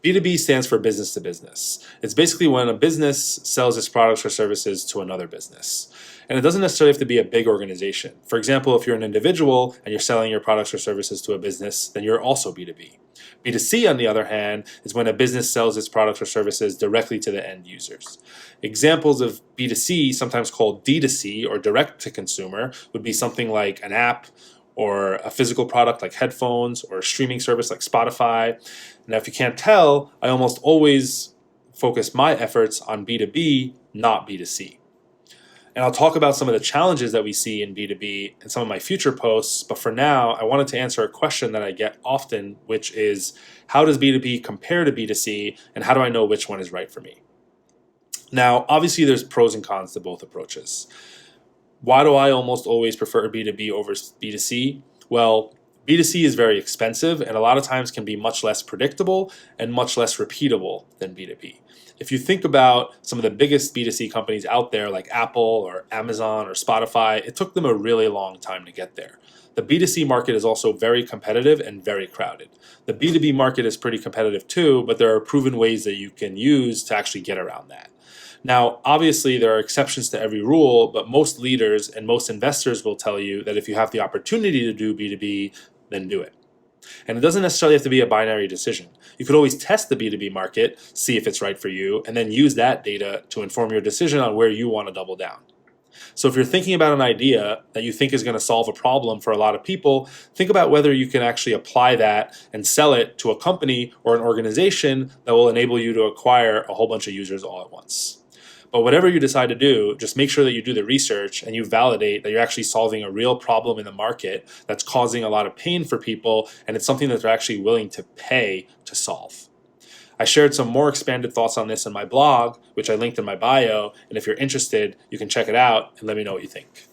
B2B stands for business to business. It's basically when a business sells its products or services to another business. And it doesn't necessarily have to be a big organization. For example, if you're an individual and you're selling your products or services to a business, then you're also B2B. B2C, on the other hand, is when a business sells its products or services directly to the end users. Examples of B2C, sometimes called D2C or direct to consumer, would be something like an app or a physical product like headphones or a streaming service like Spotify. Now, if you can't tell, I almost always focus my efforts on B2B, not B2C. And I'll talk about some of the challenges that we see in B2B in some of my future posts, but for now, I wanted to answer a question that I get often, which is, how does B2B compare to B2C, and how do I know which one is right for me? Now, obviously, there's pros and cons to both approaches. Why do I almost always prefer B2B over B2C? Well, B2C is very expensive and a lot of times can be much less predictable and much less repeatable than B2B. If you think about some of the biggest B2C companies out there like Apple or Amazon or Spotify, it took them a really long time to get there. The B2C market is also very competitive and very crowded. The B2B market is pretty competitive too, but there are proven ways that you can use to actually get around that. Now, obviously, there are exceptions to every rule, but most leaders and most investors will tell you that if you have the opportunity to do B2B, then do it. And it doesn't necessarily have to be a binary decision. You could always test the B2B market, see if it's right for you, and then use that data to inform your decision on where you want to double down. So if you're thinking about an idea that you think is going to solve a problem for a lot of people, think about whether you can actually apply that and sell it to a company or an organization that will enable you to acquire a whole bunch of users all at once. But whatever you decide to do, just make sure that you do the research and you validate that you're actually solving a real problem in the market that's causing a lot of pain for people, and it's something that they're actually willing to pay to solve. I shared some more expanded thoughts on this in my blog, which I linked in my bio, and if you're interested, you can check it out and let me know what you think.